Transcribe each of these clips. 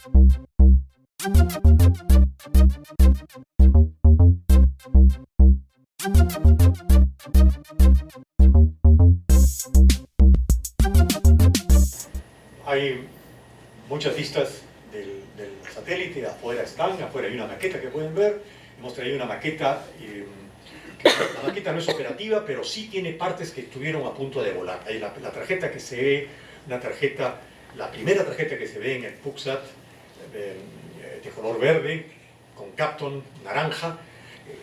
Hay muchas vistas del satélite, afuera hay una maqueta que pueden ver, hemos traído una maqueta, la maqueta no es operativa, pero sí tiene partes que estuvieron a punto de volar. Ahí la tarjeta que se ve, la primera tarjeta que se ve en el PUCSAT, de color verde, con Capton naranja,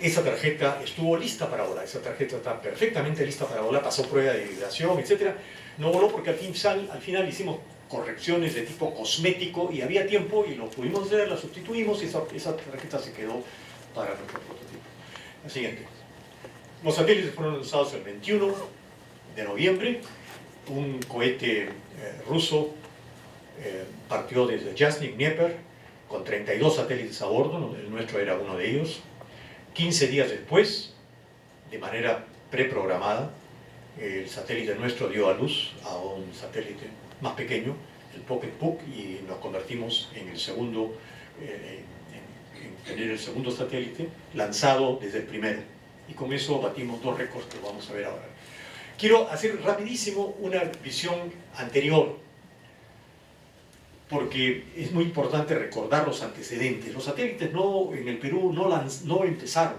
esa tarjeta estuvo lista para volar, esa tarjeta está perfectamente lista para volar, pasó prueba de hibridación, etc. No voló porque al final hicimos correcciones de tipo cosmético y había tiempo y lo pudimos hacer, la sustituimos y esa tarjeta se quedó para nuestro prototipo. La siguiente. Los satélites fueron lanzados el 21 de noviembre. Un cohete ruso partió desde Yasny, Dnieper, con 32 satélites a bordo, el nuestro era uno de ellos. 15 días después, de manera preprogramada, el satélite nuestro dio a luz a un satélite más pequeño, el Pocket Puck, y nos convertimos en el segundo, en tener el segundo satélite lanzado desde el primero. Y con eso batimos dos récords que vamos a ver ahora. Quiero hacer rapidísimo una visión anterior, porque es muy importante recordar los antecedentes. Los satélites en el Perú no empezaron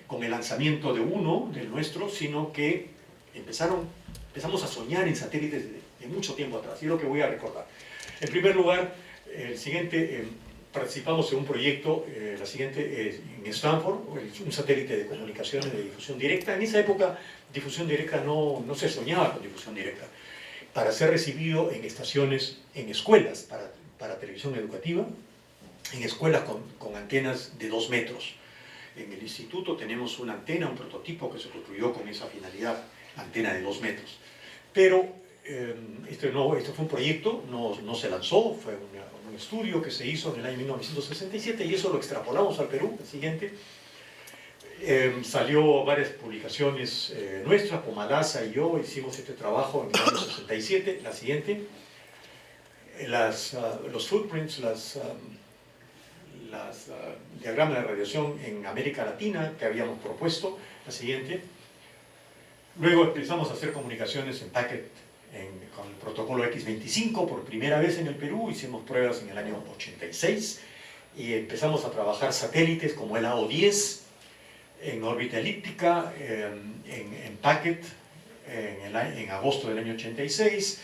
con el lanzamiento de uno, del nuestro, sino que empezamos a soñar en satélites de mucho tiempo atrás, y es lo que voy a recordar. En primer lugar, el siguiente, participamos en un proyecto, la siguiente es en Stanford, un satélite de comunicaciones de difusión directa. En esa época, difusión directa no se soñaba con difusión directa. Para ser recibido en estaciones, en escuelas, para televisión educativa, en escuelas con antenas de 2 metros. En el instituto tenemos una antena, un prototipo que se construyó con esa finalidad, antena de 2 metros. Pero este fue un proyecto, no se lanzó, fue un estudio que se hizo en el año 1967 y eso lo extrapolamos al Perú, el siguiente. Salió varias publicaciones nuestras, Pomalaza y yo hicimos este trabajo en el año 67, la siguiente. Los footprints, diagramas de radiación en América Latina que habíamos propuesto, la siguiente. Luego empezamos a hacer comunicaciones en packet con el protocolo X25 por primera vez en el Perú, hicimos pruebas en el año 86 y empezamos a trabajar satélites como el AO10 en órbita elíptica, en packet en agosto del año 86,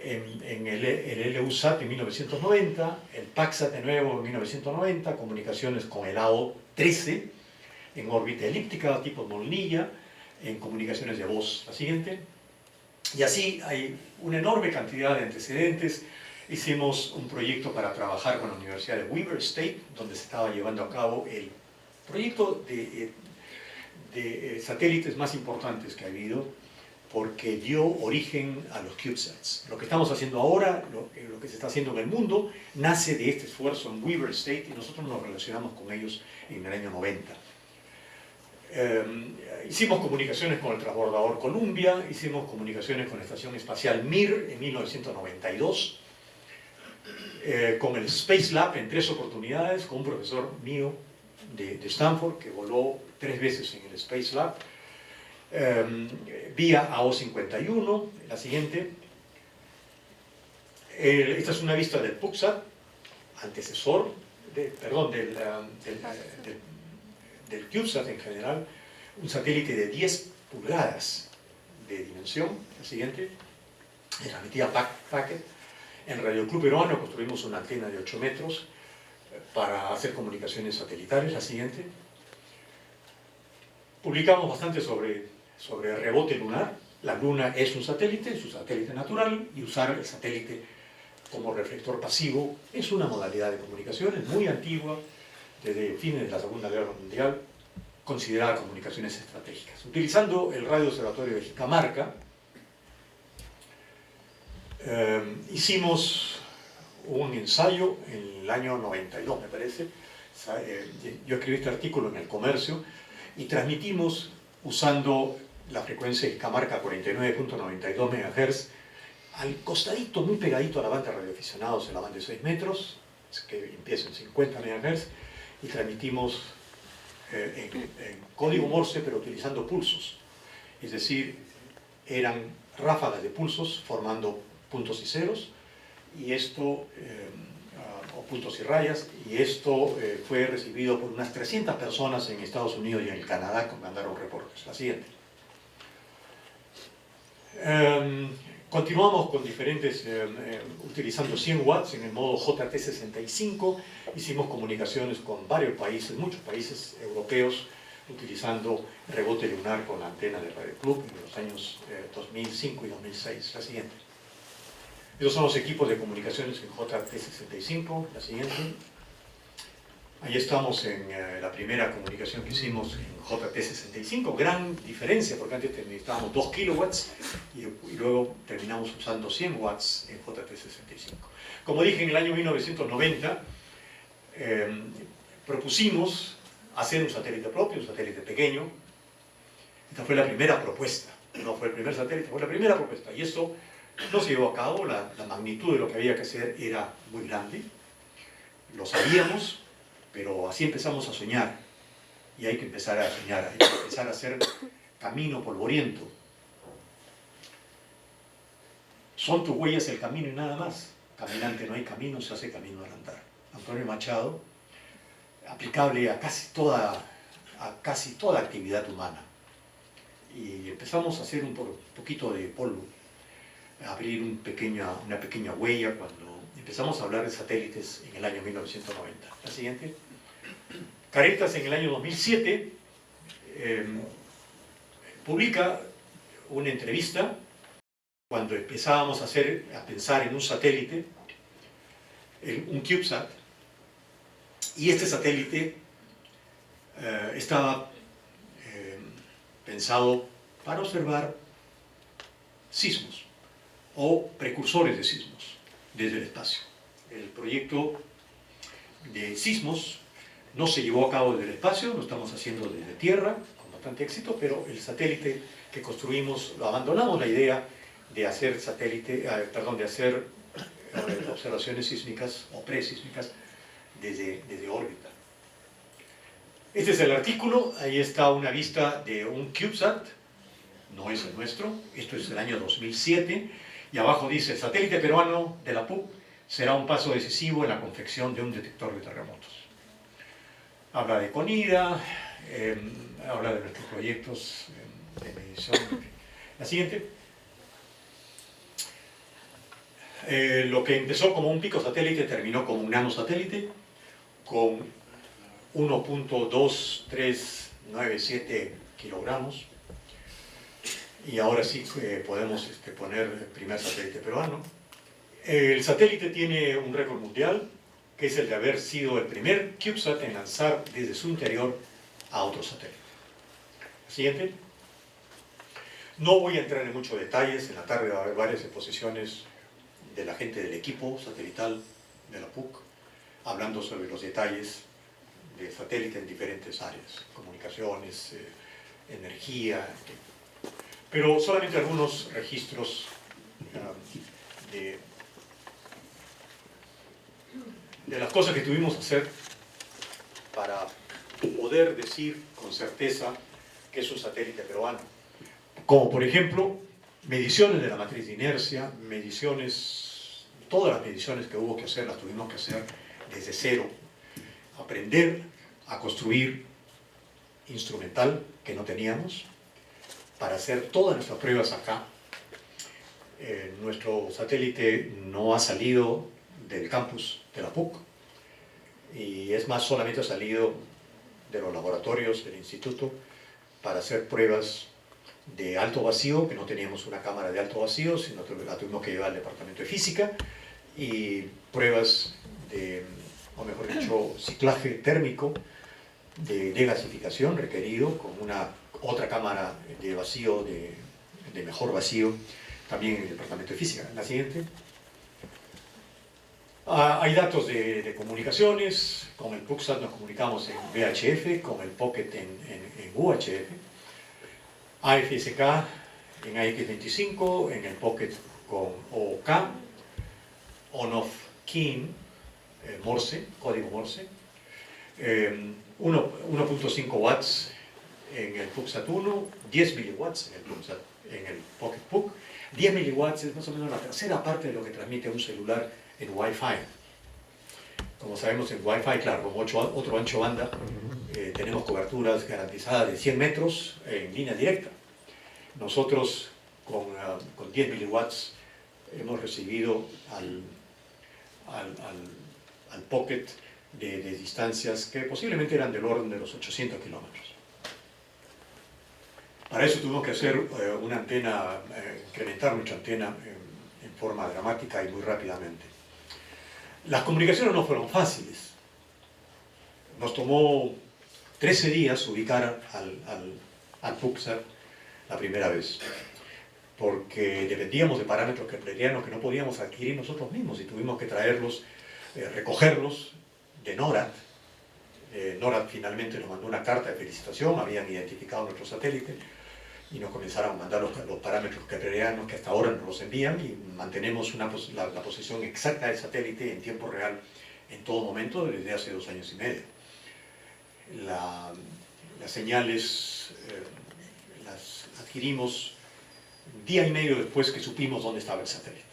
en el LUSAT en 1990, el PACSAT de nuevo en 1990, comunicaciones con el AO13 en órbita elíptica tipo Molnilla, en comunicaciones de voz. La siguiente. Y así hay una enorme cantidad de antecedentes. Hicimos un proyecto para trabajar con la Universidad de Weber State, donde se estaba llevando a cabo el proyecto de satélites más importantes que ha habido, porque dio origen a los CubeSats. Lo que estamos haciendo ahora, lo que se está haciendo en el mundo, nace de este esfuerzo en Weber State y nosotros nos relacionamos con ellos en el año 90. Hicimos comunicaciones con el transbordador Columbia, hicimos comunicaciones con la Estación Espacial Mir en 1992, con el Space Lab en 3 oportunidades, con un profesor mío de Stanford que voló 3 veces en el Space Lab, vía AO51, la siguiente. Esta es una vista del PUCSAT, antecesor, del CubeSat en general, un satélite de 10 pulgadas de dimensión, la siguiente, transmitía packet. En Radio Club Peruano construimos una antena de 8 metros para hacer comunicaciones satelitales, la siguiente. Publicamos bastante sobre el rebote lunar. La Luna es un satélite natural, y usar el satélite como reflector pasivo es una modalidad de comunicaciones muy antigua, desde fines de la Segunda Guerra Mundial, considerada comunicaciones estratégicas. Utilizando el radio observatorio de Jicamarca, hicimos un ensayo en el año 92, me parece. Yo escribí este artículo en El Comercio y transmitimos usando la frecuencia de Jicamarca 49.92 MHz al costadito, muy pegadito a la banda de radioaficionados, en la banda de 6 metros, que empieza en 50 MHz, y transmitimos en código Morse, pero utilizando pulsos. Es decir, eran ráfagas de pulsos formando puntos y ceros, y esto, o puntos y rayas, y esto fue recibido por unas 300 personas en Estados Unidos y en el Canadá, que mandaron reportes. La siguiente. Continuamos con diferentes, utilizando 100 watts en el modo JT65, hicimos comunicaciones con varios países, muchos países europeos, utilizando rebote lunar con la antena de Radio Club en los años 2005 y 2006. La siguiente. Esos son los equipos de comunicaciones en JT65. La siguiente. Ahí estamos en la primera comunicación que hicimos en JT65. Gran diferencia, porque antes necesitábamos 2 kilowatts y luego terminamos usando 100 watts en JT65. Como dije, en el año 1990 propusimos hacer un satélite propio, un satélite pequeño. Esta fue la primera propuesta. No fue el primer satélite, fue la primera propuesta. Y eso no se llevó a cabo. La magnitud de lo que había que hacer era muy grande. Lo sabíamos, pero así empezamos a soñar. Y hay que empezar a soñar, hay que empezar a hacer camino polvoriento. Son tus huellas el camino y nada más. Caminante no hay camino, se hace camino al andar. Antonio Machado, aplicable a casi toda actividad humana. Y empezamos a hacer un poquito de polvo, a abrir una pequeña huella cuando empezamos a hablar de satélites en el año 1990. La siguiente. Caretas en el año 2007 publica una entrevista cuando empezábamos a pensar en un satélite, un CubeSat, y este satélite estaba pensado para observar sismos o precursores de sismos desde el espacio. El proyecto de sismos no se llevó a cabo desde el espacio, lo estamos haciendo desde tierra, con bastante éxito, pero el satélite que construimos, lo abandonamos la idea de hacer observaciones sísmicas o presísmicas desde órbita. Este es el artículo, ahí está una vista de un CubeSat, no es el nuestro, esto es del año 2007, y abajo dice: el satélite peruano de la PUC será un paso decisivo en la confección de un detector de terremotos. Habla de CONIDA, habla de nuestros proyectos de medición. La siguiente. Lo que empezó como un pico satélite terminó como un nanosatélite con 1.2397 kilogramos, y ahora sí podemos poner el primer satélite peruano. El satélite tiene un récord mundial, que es el de haber sido el primer CubeSat en lanzar desde su interior a otro satélite. Siguiente. No voy a entrar en muchos detalles, en la tarde va a haber varias exposiciones de la gente del equipo satelital de la PUC, hablando sobre los detalles del satélite en diferentes áreas, comunicaciones, energía, pero solamente algunos registros de las cosas que tuvimos que hacer para poder decir con certeza que es un satélite peruano. Como por ejemplo, mediciones de la matriz de inercia, todas las mediciones que hubo que hacer, las tuvimos que hacer desde cero. Aprender a construir instrumental que no teníamos para hacer todas nuestras pruebas acá. Nuestro satélite no ha salido del campus de la PUC, y es más, solamente ha salido de los laboratorios del instituto para hacer pruebas de alto vacío, que no teníamos una cámara de alto vacío, sino que la tuvimos que llevar al departamento de física, y pruebas o mejor dicho, ciclaje térmico de gasificación requerido con otra cámara de vacío, de mejor vacío, también en el departamento de física. La siguiente. Hay datos de comunicaciones. Con el PUCSAT nos comunicamos en VHF, con el Pocket en UHF, AFSK en AX25, en el Pocket con OOK, on-off keying, Morse, código Morse, 1.5 watts en el PuckSat 1, 10 miliwatts en el Pocket Puck. 10 miliwatts es más o menos la tercera parte de lo que transmite un celular en Wi-Fi. Como sabemos, en Wi-Fi, claro, con otro ancho banda, tenemos coberturas garantizadas de 100 metros en línea directa. Nosotros, con 10 miliwatts, hemos recibido al Pocket de distancias que posiblemente eran del orden de los 800 kilómetros. Para eso tuvimos que hacer una antena, incrementar nuestra antena en forma dramática y muy rápidamente. Las comunicaciones no fueron fáciles. Nos tomó 13 días ubicar al PuckSat la primera vez, porque dependíamos de parámetros keplerianos que no podíamos adquirir nosotros mismos y tuvimos que traerlos, recogerlos de NORAD. NORAD finalmente nos mandó una carta de felicitación, habían identificado nuestro satélite y nos comenzaron a mandar los parámetros keplerianos que hasta ahora nos los envían, y mantenemos la posición exacta del satélite en tiempo real en todo momento desde hace 2 años y medio. Las señales las adquirimos un día y medio después que supimos dónde estaba el satélite.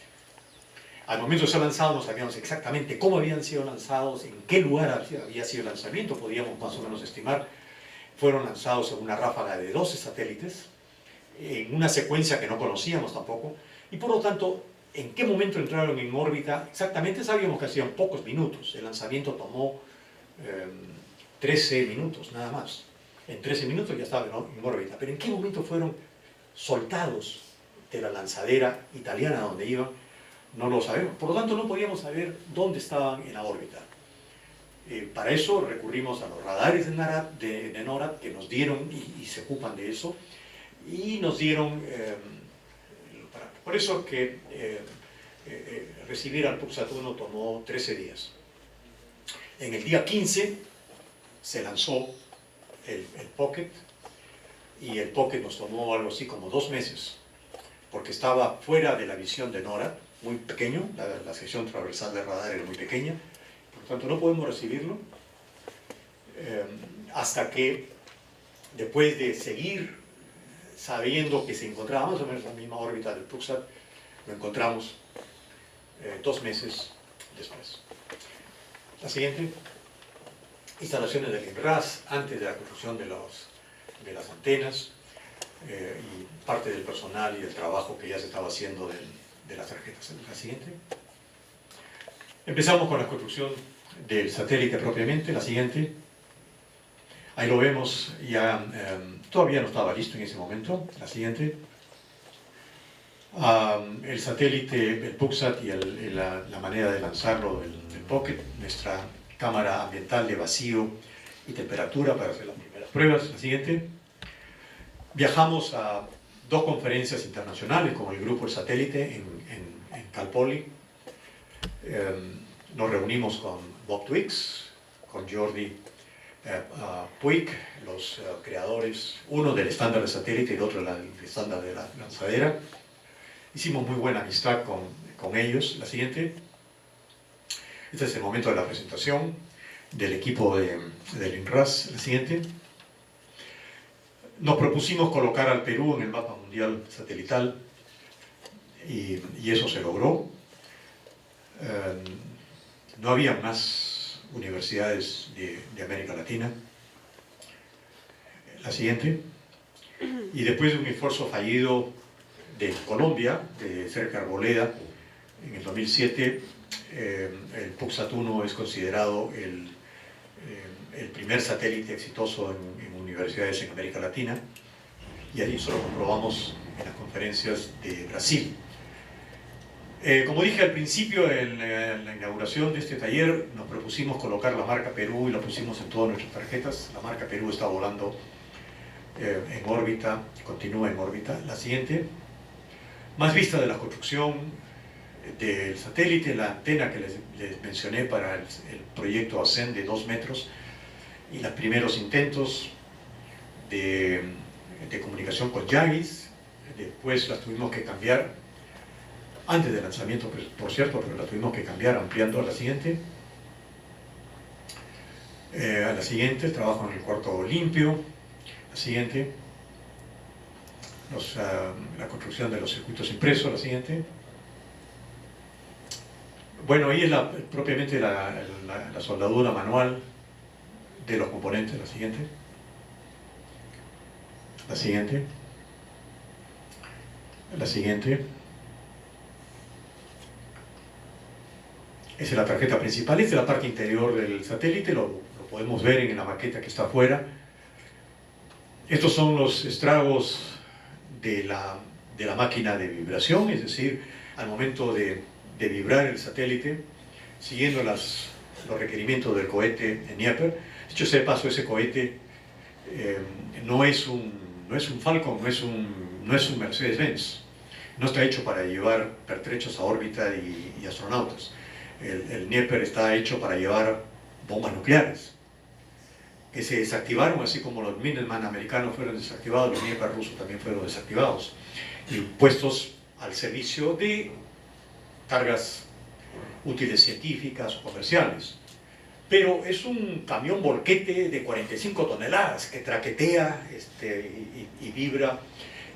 Al momento de ser lanzado no sabíamos exactamente cómo habían sido lanzados, en qué lugar había sido el lanzamiento, podíamos más o menos estimar. Fueron lanzados en una ráfaga de 12 satélites, en una secuencia que no conocíamos tampoco, y por lo tanto, en qué momento entraron en órbita, exactamente sabíamos que hacían pocos minutos. El lanzamiento tomó 13 minutos, nada más. En 13 minutos ya estaban en órbita, pero en qué momento fueron soltados de la lanzadera italiana donde iban, no lo sabemos. Por lo tanto, no podíamos saber dónde estaban en la órbita. Para eso recurrimos a los radares de NORAD, que nos dieron, y se ocupan de eso, y nos dieron por eso que recibir al PuckSat 1 tomó 13 días. En el día 15 se lanzó el Pocket, y el Pocket nos tomó algo así como 2 meses, porque estaba fuera de la visión de NORAD, muy pequeño, la sección transversal del radar era muy pequeña, por lo tanto no podemos recibirlo hasta que, después de seguir sabiendo que se encontraba más o menos en la misma órbita del PuckSat, lo encontramos 2 meses después. La siguiente, instalaciones del INRAS antes de la construcción de las antenas, y parte del personal y el trabajo que ya se estaba haciendo de las tarjetas. La siguiente. Empezamos con la construcción del satélite propiamente. La siguiente. Ahí lo vemos, ya todavía no estaba listo en ese momento. La siguiente. El satélite, el PuckSat y la manera de lanzarlo del Pocket, nuestra cámara ambiental de vacío y temperatura para hacer las primeras pruebas. La siguiente. Viajamos a 2 conferencias internacionales con el grupo El Satélite en Cal Poly. Nos reunimos con Bob Twiggs, con Jordi Puig, los creadores, uno del estándar de satélite y el otro del estándar de la lanzadera. Hicimos muy buena amistad con ellos. La siguiente. Este es el momento de la presentación del equipo del INRAS. La siguiente. Nos propusimos colocar al Perú en el mapa mundial satelital y eso se logró. No había más universidades de América Latina. La siguiente. Y después de un esfuerzo fallido de Colombia, de cerca de Arboleda, en el 2007, el PuckSat 1 es considerado el primer satélite exitoso en universidades en América Latina, y ahí eso lo comprobamos en las conferencias de Brasil. Como dije al principio, en la inauguración de este taller, nos propusimos colocar la marca Perú y la pusimos en todas nuestras tarjetas. La marca Perú está volando en órbita, continúa en órbita. La siguiente. Más vista de la construcción del satélite, la antena que les mencioné para el proyecto ASCEND de 2 metros, y los primeros intentos de comunicación con Yagis. Después las tuvimos que cambiar antes del lanzamiento, por cierto, pero la tuvimos que cambiar ampliando a la siguiente. A la siguiente, el trabajo en el cuarto limpio. La siguiente, la construcción de los circuitos impresos. La siguiente. Bueno, ahí es propiamente la soldadura manual de los componentes. La siguiente. La siguiente. La siguiente. Esa es la tarjeta principal. Esta es la parte interior del satélite. Lo podemos ver en la maqueta que está afuera. Estos son los estragos de la máquina de vibración, es decir, al momento de vibrar el satélite, siguiendo los requerimientos del cohete Dnieper. Dicho sea de paso, ese cohete no es un Falcon, no es un Mercedes-Benz. No está hecho para llevar pertrechos a órbita y astronautas. El Dnieper está hecho para llevar bombas nucleares, que se desactivaron, así como los Minuteman americanos fueron desactivados, los Dnieper rusos también fueron desactivados, y puestos al servicio de cargas útiles científicas o comerciales. Pero es un camión volquete de 45 toneladas que traquetea y vibra,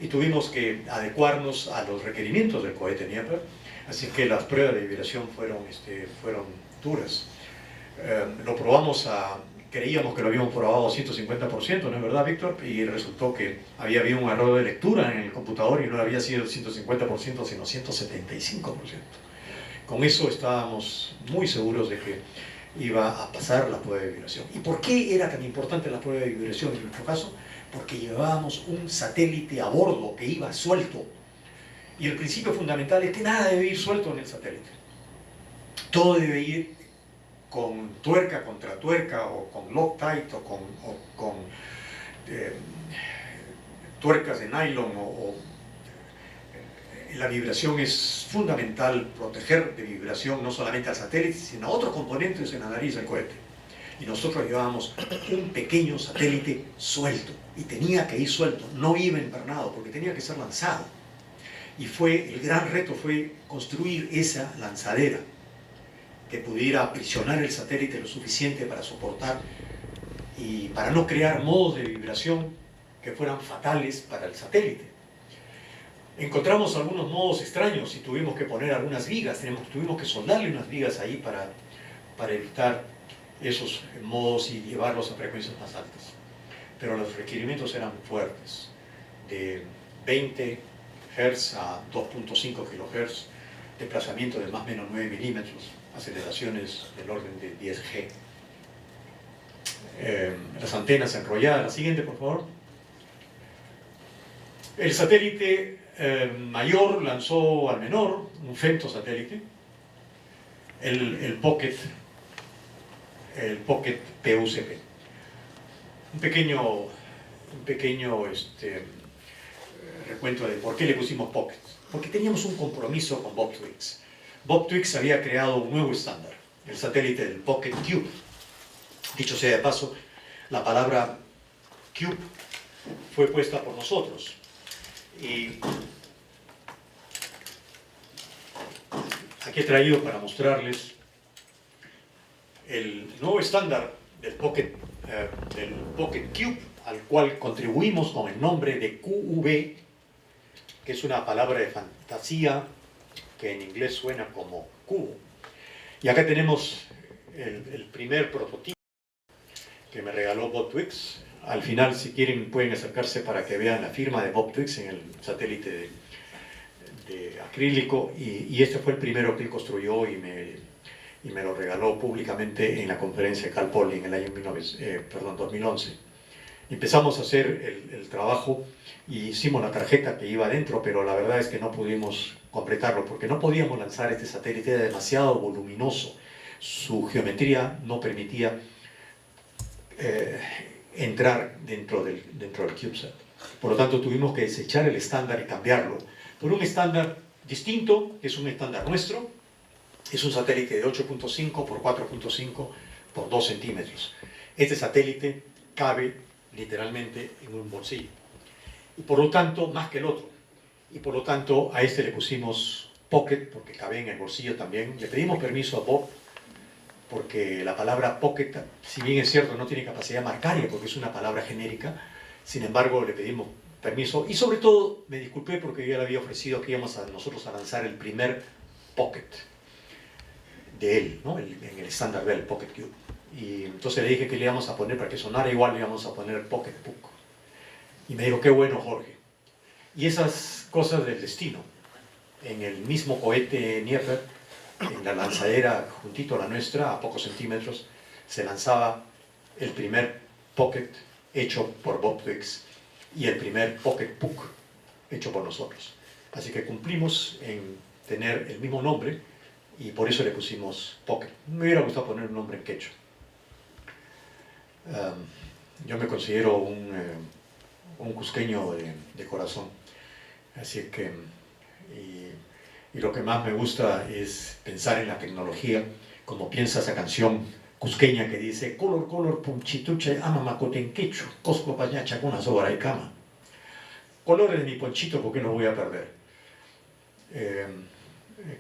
y tuvimos que adecuarnos a los requerimientos del cohete Dnieper, así que las pruebas de vibración fueron duras. Lo probamos creíamos que lo habíamos probado a 150%, ¿no es verdad, Víctor? Y resultó que había habido un error de lectura en el computador y no había sido el 150%, sino 175%. Con eso estábamos muy seguros de que iba a pasar la prueba de vibración. ¿Y por qué era tan importante la prueba de vibración en nuestro caso? Porque llevábamos un satélite a bordo que iba suelto. Y el principio fundamental es que nada debe ir suelto en el satélite. Todo debe ir con tuerca contra tuerca, o con Loctite, o con tuercas de nylon, la vibración es fundamental, proteger de vibración no solamente al satélite, sino a otros componentes en la nariz del cohete. Y nosotros llevábamos un pequeño satélite suelto, y tenía que ir suelto, no iba invernado, porque tenía que ser lanzado. Y el gran reto fue construir esa lanzadera que pudiera aprisionar el satélite lo suficiente para soportar y para no crear modos de vibración que fueran fatales para el satélite. Encontramos algunos modos extraños y tuvimos que poner algunas vigas, tuvimos que soldarle unas vigas ahí para evitar esos modos y llevarlos a frecuencias más altas. Pero los requerimientos eran fuertes, de 20 Hz a 2.5 kHz, desplazamiento de más o menos 9 milímetros, aceleraciones del orden de 10 G. Las antenas enrolladas. La siguiente, por favor. El satélite mayor lanzó al menor, un femtosatélite, el Pocket PUCP. Un pequeño recuento de por qué le pusimos Pocket. Porque teníamos un compromiso con Bob Twiggs. Bob Twiggs había creado un nuevo estándar, el satélite del Pocket Cube. Dicho sea de paso, la palabra Cube fue puesta por nosotros. Y aquí he traído para mostrarles el nuevo estándar del Pocket Cube, al cual contribuimos con el nombre de QV, que es una palabra de fantasía que en inglés suena como cubo. Y acá tenemos el primer prototipo que me regaló Bob Twiggs. Al final, si quieren, pueden acercarse para que vean la firma de Bob Twiggs en el satélite de acrílico, y este fue el primero que él construyó y me lo regaló públicamente en la conferencia de Cal Poly en el año 2011. Empezamos a hacer el trabajo y hicimos la tarjeta que iba adentro, pero la verdad es que no pudimos completarlo porque no podíamos lanzar este satélite, era demasiado voluminoso. Su geometría no permitía entrar dentro del CubeSat. Por lo tanto, tuvimos que desechar el estándar y cambiarlo por un estándar distinto, que es un estándar nuestro. Es un satélite de 8.5 por 4.5 por 2 centímetros. Este satélite cabe literalmente en un bolsillo. Y por lo tanto, más que el otro. Y por lo tanto, a este le pusimos Pocket, porque cabe en el bolsillo también. Le pedimos permiso a Bob, porque la palabra Pocket, si bien es cierto, no tiene capacidad marcaria, porque es una palabra genérica, sin embargo, le pedimos permiso. Y sobre todo, me disculpé porque yo le había ofrecido que íbamos a nosotros a lanzar el primer Pocket de él, ¿no? En el estándar del Pocket Cube. Y entonces le dije que le íbamos a poner, para que sonara igual, le íbamos a poner Pocket Book. Y me dijo, qué bueno, Jorge. Y esas cosas del destino. En el mismo cohete Nieper, en la lanzadera juntito a la nuestra, a pocos centímetros, se lanzaba el primer Pocket hecho por Bob Twiggs y el primer Pocket Book hecho por nosotros. Así que cumplimos en tener el mismo nombre y por eso le pusimos Pocket. Me hubiera gustado poner un nombre en quechua. Yo me considero un cusqueño de corazón, así que y lo que más me gusta es pensar en la tecnología, como piensa esa canción cusqueña que dice color color punchituche ama macotenquecho cosco pañacha con una sobra y cama. Colores de mi ponchito, ¿por qué no voy a perder?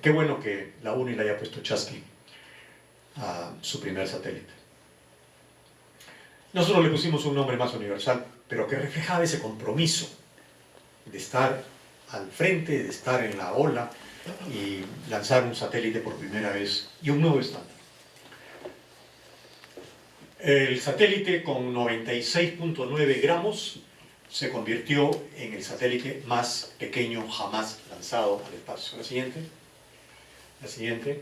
Qué bueno que la UNI le haya puesto Chasqui a su primer satélite. Nosotros le pusimos un nombre más universal, pero que reflejaba ese compromiso de estar al frente, de estar en la ola y lanzar un satélite por primera vez y un nuevo estándar. El satélite con 96.9 gramos se convirtió en el satélite más pequeño jamás lanzado al espacio. La siguiente. La siguiente.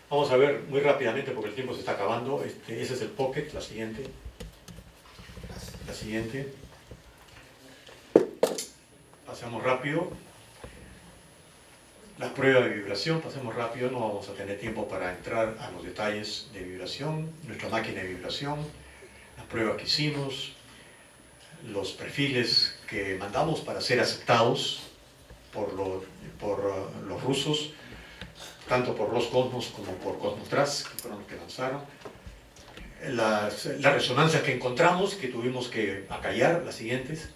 Vamos a ver muy rápidamente porque el tiempo se está acabando. Ese es el Pocket. La siguiente. La siguiente. Pasamos rápido. Las pruebas de vibración, pasemos rápido, no vamos a tener tiempo para entrar a los detalles de vibración, nuestra máquina de vibración, las pruebas que hicimos, los perfiles que mandamos para ser aceptados por los rusos, tanto por Roscosmos como por Cosmotras, que fueron los que lanzaron, las resonancias que encontramos, que tuvimos que acallar, las siguientes,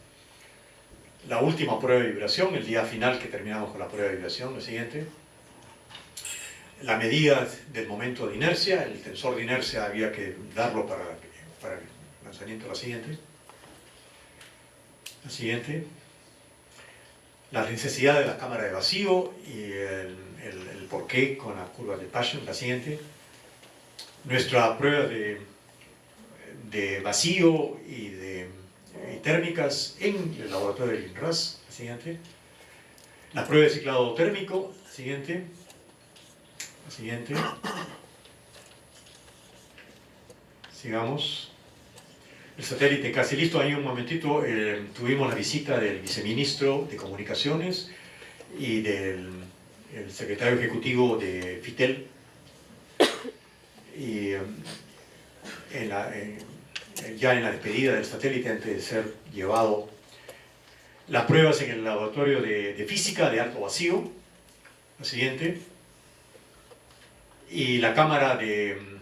la última prueba de vibración, el día final que terminamos con la prueba de vibración, la siguiente, la medida del momento de inercia, el tensor de inercia había que darlo para el lanzamiento, la siguiente, la necesidad de la cámara de vacío y el porqué con la curva de Paschen, la siguiente, nuestra prueba de vacío y térmicas en el laboratorio del INRAS, la siguiente, la prueba de ciclado térmico, la siguiente, sigamos. El satélite casi listo, ahí un momentito, tuvimos la visita del viceministro de Comunicaciones y del secretario ejecutivo de FITEL, y ya en la despedida del satélite, antes de ser llevado, las pruebas en el laboratorio de física de alto vacío, la siguiente, y la cámara de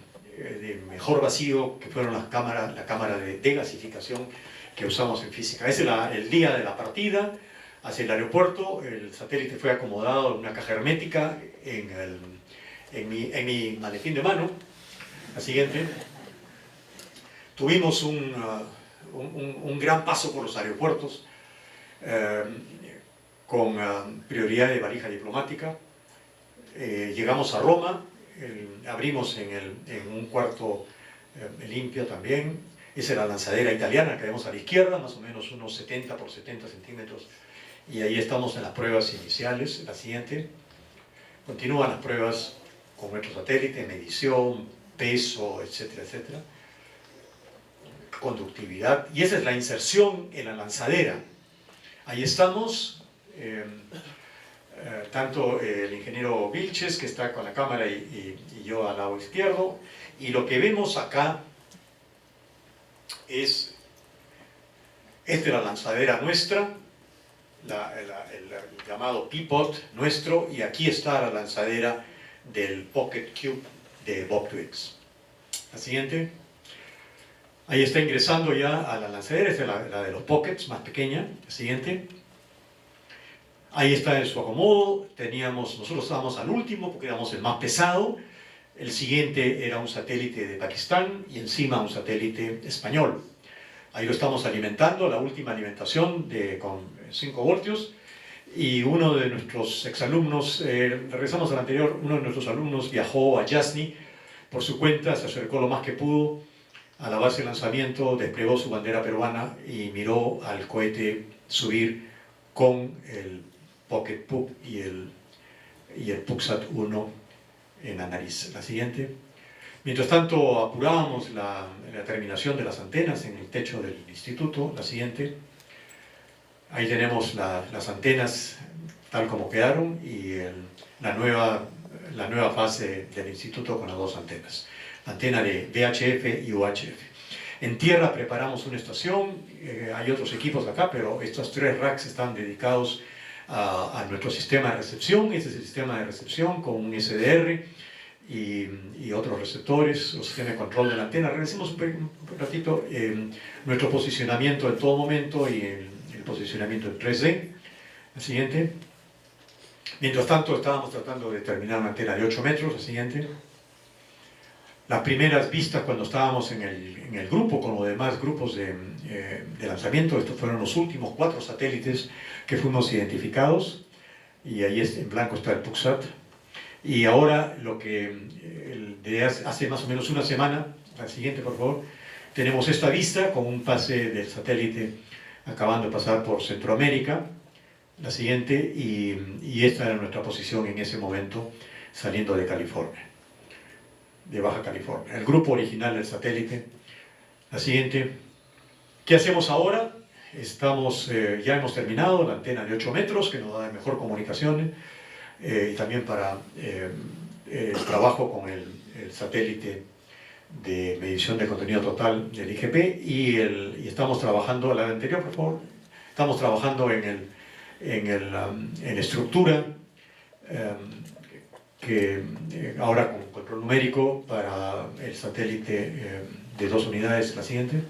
mejor vacío, que fueron la cámara de gasificación que usamos en física. Ese es el día de la partida hacia el aeropuerto. El satélite fue acomodado en una caja hermética en mi maletín de mano. La siguiente. Tuvimos un gran paso por los aeropuertos con prioridad de valija diplomática. Llegamos a Roma, abrimos en un cuarto limpio también. Esa es la lanzadera italiana que vemos a la izquierda, más o menos unos 70 por 70 centímetros. Y ahí estamos en las pruebas iniciales. La siguiente. Continúan las pruebas con nuestro satélite, medición, peso, etcétera, etcétera. Conductividad. Y esa es la inserción en la lanzadera. Ahí estamos. Tanto el ingeniero Vilches, que está con la cámara, y yo al lado izquierdo, y lo que vemos acá es la lanzadera nuestra, el llamado Peapod nuestro, y aquí está la lanzadera del Pocket Cube de Bob Twiggs. La siguiente. Ahí está ingresando ya a la lanzadera, esta es la de los Pockets, más pequeña. La siguiente. Ahí está en su acomodo. Nosotros estábamos al último porque éramos el más pesado. El siguiente era un satélite de Pakistán y encima un satélite español. Ahí lo estamos alimentando, la última alimentación con 5 voltios. Y uno de nuestros exalumnos, regresamos al anterior, uno de nuestros alumnos viajó a Yasni por su cuenta, se acercó lo más que pudo a la base de lanzamiento, desplegó su bandera peruana y miró al cohete subir con el Pocket Pup y el PuckSat-1 en la nariz. La siguiente. Mientras tanto, apurábamos la terminación de las antenas en el techo del instituto. La siguiente. Ahí tenemos las antenas tal como quedaron y la nueva fase del instituto con las 2 antenas. Antena de VHF y UHF. En tierra preparamos una estación, hay otros equipos acá, pero estos 3 racks están dedicados a nuestro sistema de recepción. Este es el sistema de recepción con un SDR y otros receptores, el sistema de control de la antena. Regresemos un ratito nuestro posicionamiento en todo momento y el posicionamiento en 3D. La siguiente. Mientras tanto estábamos tratando de terminar una antena de 8 metros. La siguiente. Las primeras vistas cuando estábamos en el grupo con los demás grupos de lanzamiento, estos fueron los últimos 4 satélites que fuimos identificados, y ahí en blanco está el PuckSat. Y ahora, de hace más o menos una semana, la siguiente por favor, tenemos esta vista con un pase del satélite acabando de pasar por Centroamérica. La siguiente, y esta era nuestra posición en ese momento saliendo de California, de Baja California, el grupo original del satélite. La siguiente. ¿Qué hacemos ahora? Ya hemos terminado la antena de 8 metros que nos da mejor comunicación y también para el trabajo con el satélite de medición de contenido total del IGP, y estamos trabajando, la anterior por favor, estamos trabajando en la estructura que ahora con control numérico para el satélite de 2 unidades. La siguiente.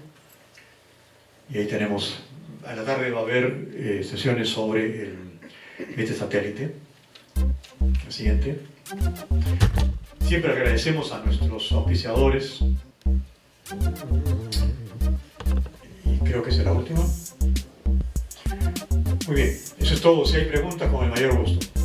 Y ahí tenemos, a la tarde va a haber sesiones sobre este satélite. La siguiente. Siempre agradecemos a nuestros auspiciadores. Y creo que es la última. Muy bien, eso es todo. Si hay preguntas, con el mayor gusto.